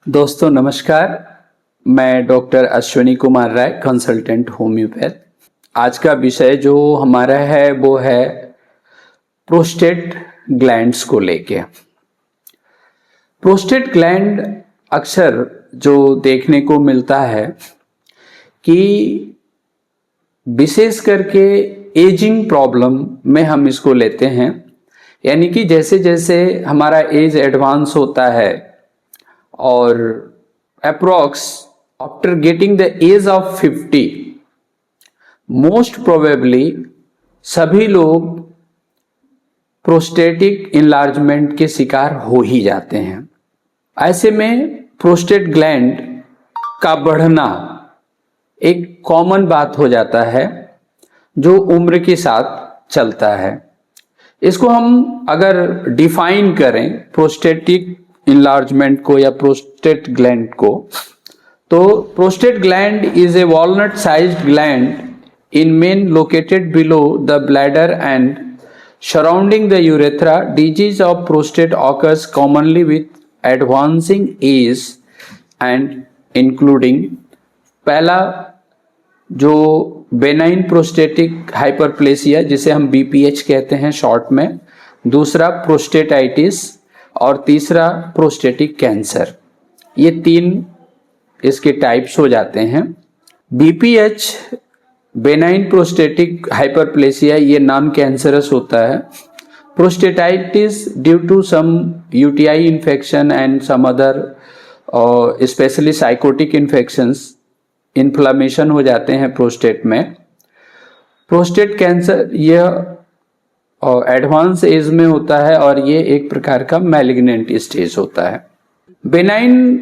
दोस्तों नमस्कार। मैं doctor Ashwini Kumar Rai, consultant homeopath. आज का विषय जो हमारा है वो है प्रोस्टेट ग्लैंड्स को लेके। प्रोस्टेट ग्लैंड अक्सर जो देखने को मिलता है कि विशेष करके एजिंग प्रॉब्लम में हम इसको लेते हैं, यानी कि जैसे जैसे हमारा एज एडवांस होता है और approx after getting the age of 50 most probably सभी लोग प्रोस्टेटिक इनलार्जमेंट के शिकार हो ही जाते हैं। ऐसे में प्रोस्टेट ग्लैंड का बढ़ना एक कॉमन बात हो जाता है जो उम्र के साथ चलता है। इसको हम अगर डिफाइन करें प्रोस्टेटिक इनलार्जमेंट को या प्रोस्टेट ग्लैंड को, तो prostate gland is a walnut sized gland in main located below the bladder and surrounding the urethra. Disease of prostate occurs commonly with advancing age and including पहला जो benign prostatic hyperplasia जिसे हम BPH कहते हैं short में, दूसरा prostatitis और तीसरा प्रोस्टेटिक कैंसर। ये तीन इसके टाइप्स हो जाते हैं। BPH बेनाइन प्रोस्टेटिक हाइपरप्लेसिया ये नॉन कैंसरस होता है। Prostatitis due to some UTI infection and some other specially psychotic infections, inflammation हो जाते हैं प्रोस्टेट में। प्रोस्टेट कैंसर यह एडवांस एज में होता है और ये एक प्रकार का मैलिग्नेंट स्टेज होता है। बेनाइन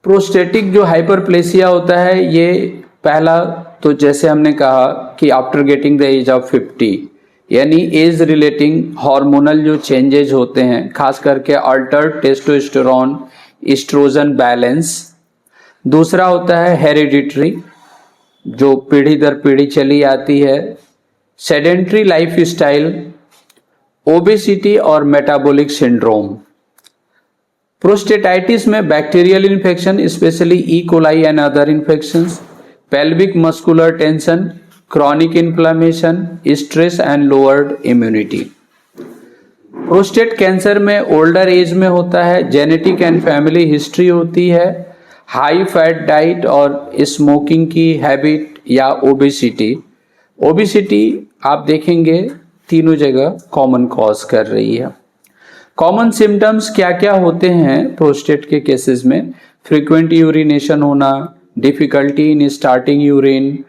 प्रोस्टेटिक जो हाइपरप्लेसिया होता है, ये पहला तो जैसे हमने कहा कि after getting the age of 50, यानी एज रिलेटिंग हार्मोनल जो चेंजेज होते हैं, खास करके अल्टर्ड टेस्टोस्टेरोन एस्ट्रोजन बैलेंस। दूसरा होता है हेरिडिटरी, जो पीढ़ी दर पीढ़ी चली आती है। सेडेंट्री लाइफ स्टाइल, ओबेसिटी और मेटाबॉलिक सिंड्रोम। प्रोस्टेटाइटिस में bacterial infection specially E coli and other infections, pelvic muscular tension, chronic inflammation, stress and lowered immunity. Prostate cancer में ओल्डर एज में होता है, जेनेटिक एंड फैमिली हिस्ट्री होती है, high fat diet और smoking की habit या ओबेसिटी। ओबेसिटी आप देखेंगे तीनों जगह कॉमन कॉज कर रही है। कॉमन सिम्टम्स क्या क्या होते हैं प्रोस्टेट के केसेस में? फ्रीक्वेंट यूरिनेशन होना, difficulty in starting urine,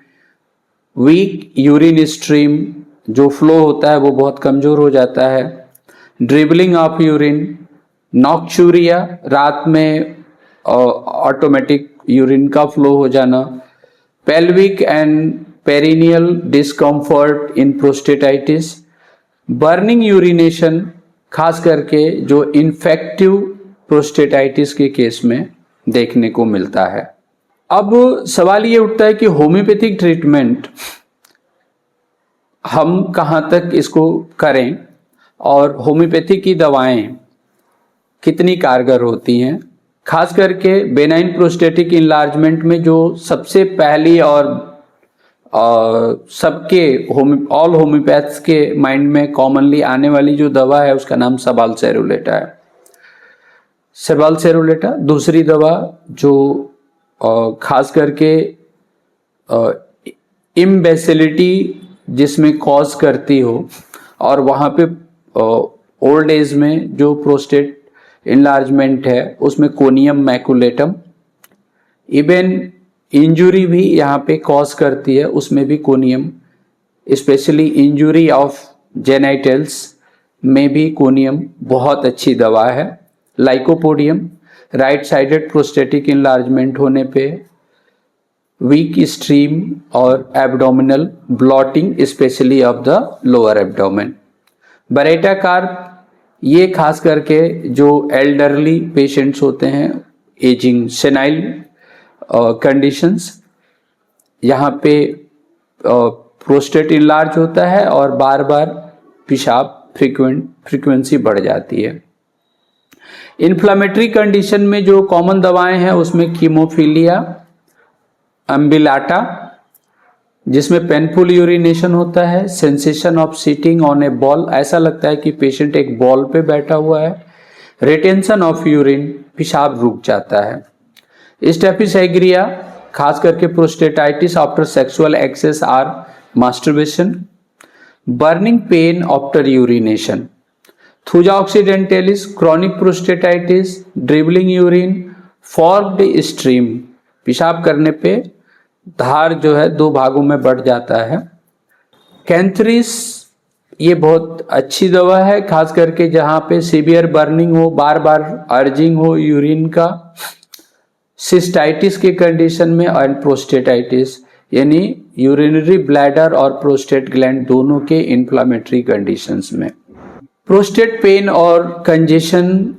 weak urine stream, जो फ्लो होता है वो बहुत कमजोर हो जाता है, ड्रिबलिंग ऑफ यूरिन, नॉक्चूरिया, रात में ऑटोमेटिक यूरिन का फ्लो हो जाना, pelvic and perineal discomfort in prostatitis, burning urination, खास करके जो इन्फेक्टिव प्रोस्टेटाइटिस के केस में देखने को मिलता है। अब सवाल ये उठता है कि होम्योपैथिक ट्रीटमेंट हम कहाँ तक इसको करें और होम्योपैथी की दवाएं कितनी कारगर होती हैं। खास करके बेनाइन प्रोस्टेटिक इनलार्जमेंट में जो सबसे पहली और सबके ऑल होम्योपैथ्स के माइंड में कॉमनली आने वाली जो दवा है उसका नाम सेबालसेरुलेटा है। सेबालसेरुलेटा दूसरी दवा जो खास करके इम्बेसिलिटी जिसमें कॉज करती हो और वहाँ पे ओल्ड एज में जो प्रोस्टेट इनलार्जमेंट है उसमें कोनियम मैकुलेटम, इवन इंजुरी भी यहाँ पे कॉज करती है, उसमें भी conium, specially injury of genitals में भी कोनियम बहुत अच्छी दवा है। Lycopodium, right sided prostatic enlargement होने पे वीक स्ट्रीम और abdominal blotting specially of the lower abdomen. Bareta carp, ये खास करके जो एल्डरली पेशेंट्स होते हैं, एजिंग सेनाइल कंडीशंस, यहाँ पे प्रोस्टेट इनलार्ज होता है और बार बार पेशाब फ्रीक्वेंसी बढ़ जाती है। इन्फ्लामेटरी कंडीशन में जो कॉमन दवाएं हैं उसमें कीमोफिलिया, अम्बिलाटा जिसमें पेनफुल यूरिनेशन होता है, sensation of sitting on A ball, ऐसा लगता है कि पेशेंट एक बॉल पे बैठा हुआ है, रिटेंशन ऑफ यूरिन, पेशाब रुक जाता है। स्टेफिसेग्रिया खास करके prostatitis after sexual excess or masturbation, burning pain after urination, thuja occidentalis, chronic prostatitis, dribbling urine, forked stream, पेशाब करने पे धार जो है दो भागों में बढ़ जाता है। कैंथरिस ये बहुत अच्छी दवा है, खास करके जहां पे सीवियर बर्निंग हो, बार बार अर्जिंग हो यूरिन का, सिस्टाइटिस के कंडीशन में, और प्रोस्टेटाइटिस यानी यूरिनरी ब्लैडर और प्रोस्टेट ग्लैंड दोनों के इन्फ्लामेटरी कंडीशंस में। प्रोस्टेट पेन और कंजेशन,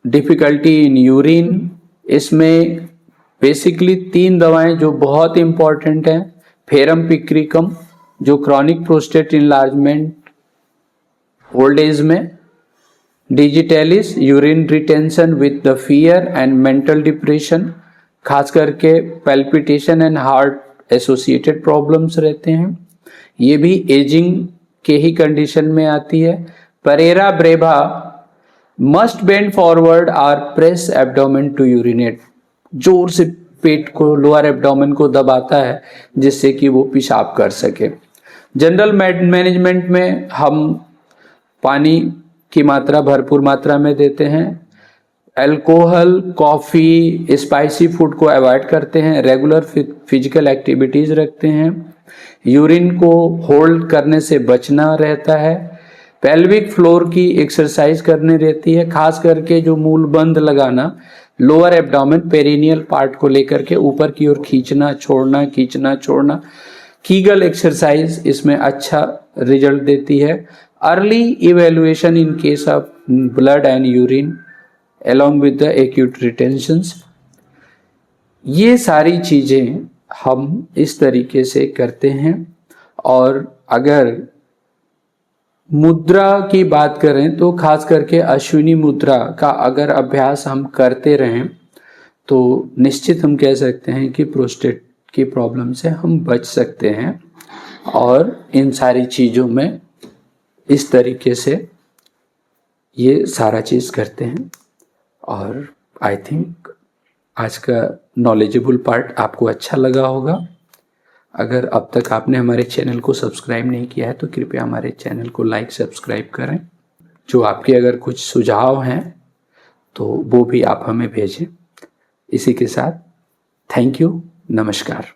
डिफिकल्टी इन यूरिन, इसमें बेसिकली 3 दवाएं जो बहुत इंपॉर्टेंट हैं। फेरम पिक्रिकम जो chronic prostate enlargement old age में, digitalis urine retention with the fear and mental depression, खास करके palpitation and heart associated problems रहते हैं, ये भी एजिंग के ही कंडीशन में आती है। परेरा ब्रेवा, मस्ट बेंड फॉरवर्ड और प्रेस एब्डोमेन टू यूरिनेट, जोर से पेट को, लोअर एब्डोमेन को दबाता है जिससे कि वो पेशाब कर सके। जनरल मैनेजमेंट में हम पानी की मात्रा भरपूर मात्रा में देते हैं, अल्कोहल, कॉफ़ी, स्पाइसी फूड को अवॉइड करते हैं, रेगुलर फिजिकल एक्टिविटीज़ रखते हैं, यूरिन को होल्ड करने से बचना रहता है, पेल्विक फ्लोर की एक्सरसाइज करनी रहती है, खास करके जो मूल बंद लगाना, लोअर एब्डोमेन पेरिनियल पार्ट को लेकर के ऊपर की ओर खींचना छोड़ना, खींचना छोड़ना, कीगल एक्सरसाइज इसमें अच्छा रिजल्ट देती है। Early evaluation in case of blood and urine along with the acute retentions, ये सारी चीजें हम इस तरीके से करते हैं। और अगर मुद्रा की बात करें तो खास करके अश्विनी मुद्रा का अगर अभ्यास हम करते रहें तो निश्चित हम कह सकते हैं कि प्रोस्टेट की प्रॉब्लम से हम बच सकते हैं। और इन सारी चीज़ों में इस तरीके से ये सारा चीज़ करते हैं। और आई थिंक आज का नॉलेजेबल पार्ट आपको अच्छा लगा होगा। अगर अब तक आपने हमारे चैनल को सब्सक्राइब नहीं किया है तो कृपया हमारे चैनल को लाइक सब्सक्राइब करें। जो आपके अगर कुछ सुझाव हैं तो वो भी आप हमें भेजें। इसी के साथ थैंक यू, नमस्कार।